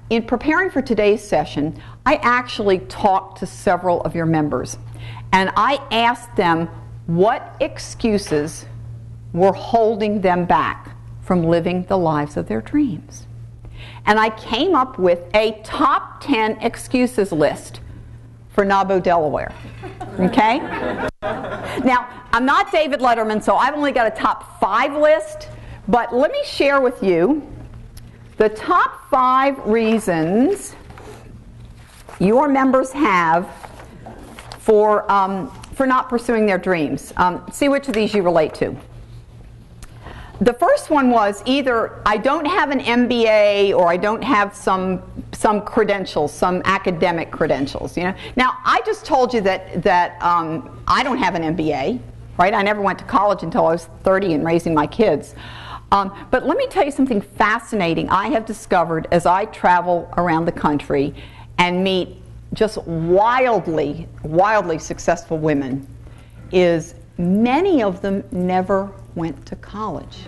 in preparing for today's session, I actually talked to several of your members, and I asked them what excuses were holding them back from living the lives of their dreams. And I came up with a top 10 excuses list for Nabo, Delaware. Okay? Now, I'm not David Letterman, so I've only got a top 5 list, but let me share with you the top 5 reasons your members have for not pursuing their dreams. See which of these you relate to. The first one was either I don't have an MBA or I don't have some credentials, some academic credentials. You know. Now I just told you that I don't have an MBA, right? I never went to college until I was 30 and raising my kids. But let me tell you something fascinating I have discovered as I travel around the country and meet just wildly successful women is many of them never went to college.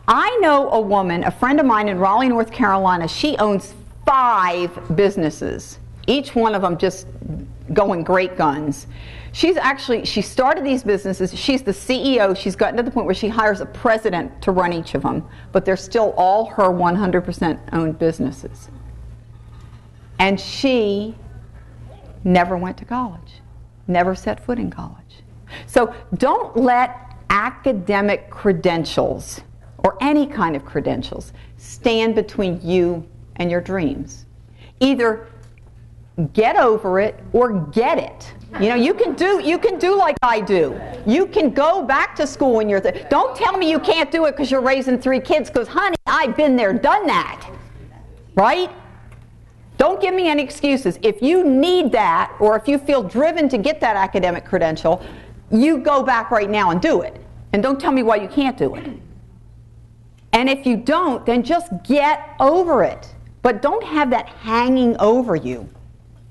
I know a woman, a friend of mine in Raleigh, North Carolina, she owns 5 businesses, each one of them just going great guns. She started these businesses, she's the CEO, she's gotten to the point where she hires a president to run each of them, but they're still all her 100% owned businesses. And she never went to college, never set foot in college. So don't let academic credentials or any kind of credentials stand between you and your dreams. Either get over it or get it. You know, you can do like I do. You can go back to school when you're don't tell me you can't do it because you're raising 3 kids, because honey, I've been there, done that. Right? Don't give me any excuses. If you need that, or if you feel driven to get that academic credential, you go back right now and do it. And don't tell me why you can't do it. And if you don't, then just get over it. But don't have that hanging over you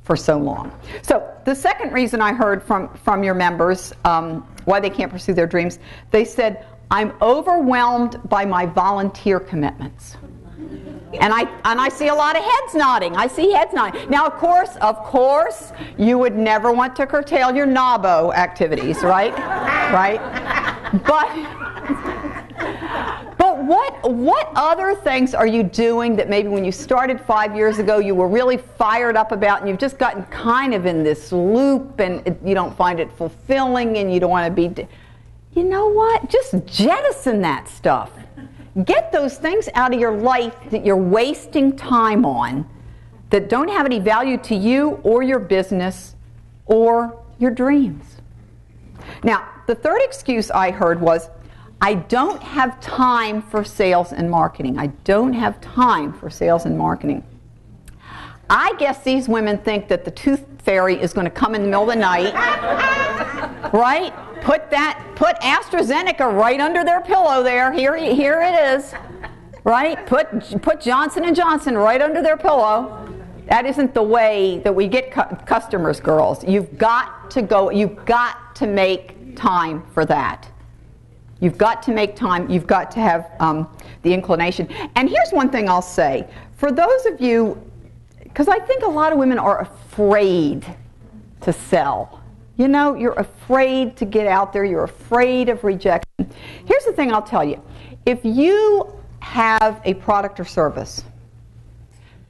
for so long. So the second reason I heard from your members why they can't pursue their dreams, they said, I'm overwhelmed by my volunteer commitments. And I see a lot of heads nodding. I see heads nodding. Now, of course, you would never want to curtail your NABO activities, right? Right? But what other things are you doing that maybe when you started 5 years ago you were really fired up about, and you've just gotten kind of in this loop and you don't find it fulfilling and you don't want to be... You know what? Just jettison that stuff. Get those things out of your life that you're wasting time on, that don't have any value to you or your business or your dreams. Now, the third excuse I heard was, I don't have time for sales and marketing. I don't have time for sales and marketing. I guess these women think that the tooth fairy is going to come in the middle of the night, right? Put AstraZeneca right under their pillow there. Here it is, right? Put Johnson & Johnson right under their pillow. That isn't the way that we get customers, girls. You've got to make time for that. You've got to make time. You've got to have the inclination. And here's one thing I'll say. For those of you, because I think a lot of women are afraid to sell. You know, you're afraid to get out there. You're afraid of rejection. Here's the thing I'll tell you. If you have a product or service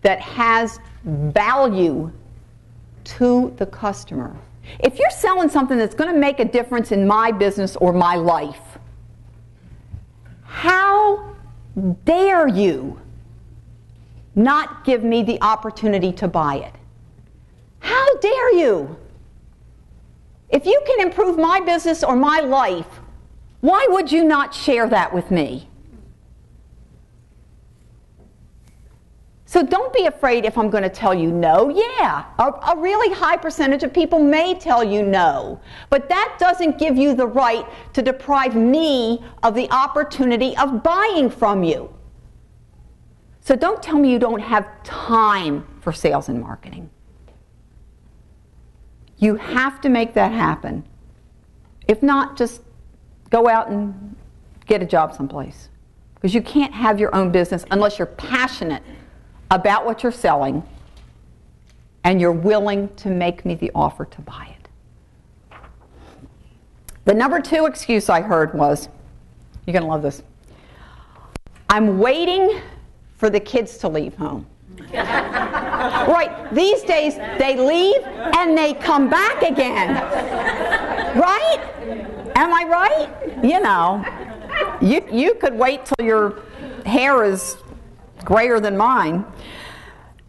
that has value to the customer, if you're selling something that's going to make a difference in my business or my life, how dare you not give me the opportunity to buy it? How dare you? If you can improve my business or my life, why would you not share that with me? So don't be afraid if I'm going to tell you no. Yeah, a really high percentage of people may tell you no. But that doesn't give you the right to deprive me of the opportunity of buying from you. So don't tell me you don't have time for sales and marketing. You have to make that happen. If not, just go out and get a job someplace. Because you can't have your own business unless you're passionate about what you're selling, and you're willing to make me the offer to buy it. The number 2 excuse I heard was, you're going to love this, I'm waiting for the kids to leave home. Right, these days they leave and they come back again. Right? Am I right? You know, you could wait till your hair is grayer than mine.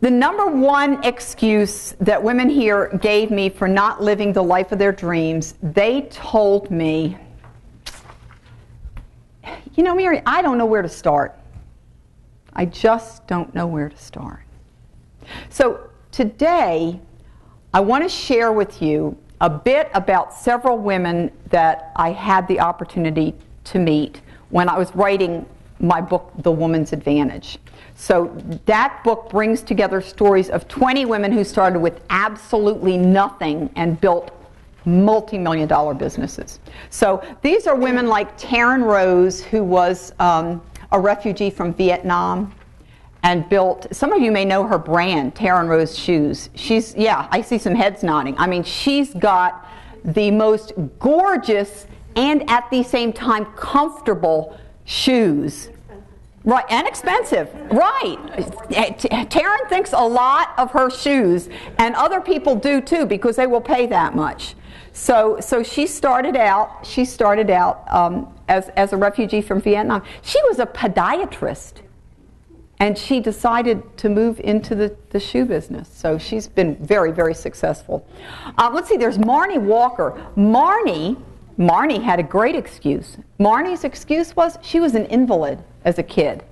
The number 1 excuse that women here gave me for not living the life of their dreams, they told me, you know, Mary, I don't know where to start. I just don't know where to start. So today, I want to share with you a bit about several women that I had the opportunity to meet when I was writing my book, The Woman's Advantage. So that book brings together stories of 20 women who started with absolutely nothing and built multi-million-dollar businesses. So these are women like Taryn Rose, who was a refugee from Vietnam and built, some of you may know her brand, Taryn Rose Shoes. She's, yeah, I see some heads nodding. I mean, she's got the most gorgeous and at the same time comfortable shoes. Right, and expensive. Right. Taryn thinks a lot of her shoes, and other people do too, because they will pay that much. So she started out as a refugee from Vietnam. She was a podiatrist, and she decided to move into the shoe business. So she's been very, very successful. Let's see, there's Marnie Walker. Marnie had a great excuse. Marnie's excuse was she was an invalid as a kid.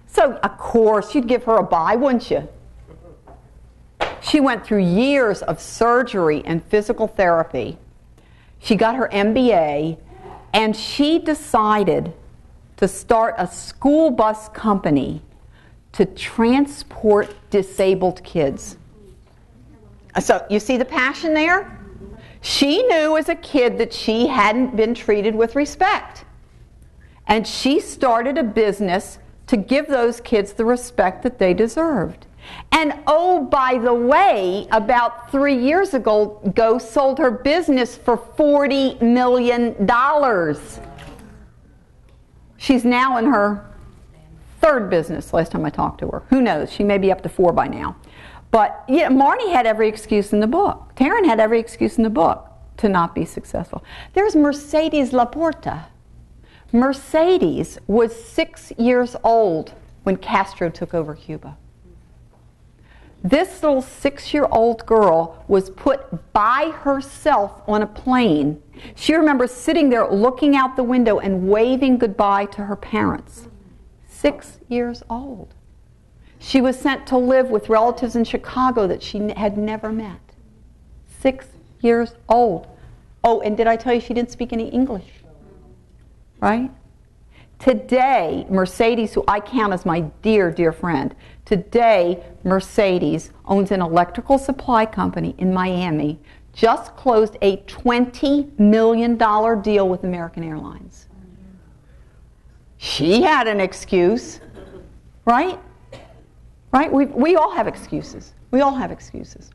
So, of course, you'd give her a buy, wouldn't you? She went through years of surgery and physical therapy. She got her MBA, and she decided to start a school bus company to transport disabled kids. So, you see the passion there? She knew as a kid that she hadn't been treated with respect. And she started a business to give those kids the respect that they deserved. And oh, by the way, about 3 years ago sold her business for $40 million. She's now in her 3rd business, last time I talked to her. Who knows? She may be up to 4 by now. But yeah, Marnie had every excuse in the book. Taryn had every excuse in the book to not be successful. There's Mercedes Laporta. Mercedes was 6 years old when Castro took over Cuba. This little 6-year-old girl was put by herself on a plane. She remembers sitting there looking out the window and waving goodbye to her parents. 6 years old. She was sent to live with relatives in Chicago that she had never met. 6 years old. Oh, and did I tell you she didn't speak any English? Right? Today, Mercedes, who I count as my dear, dear friend, today Mercedes owns an electrical supply company in Miami, just closed a $20 million deal with American Airlines. She had an excuse, right? Right? We all have excuses. We all have excuses.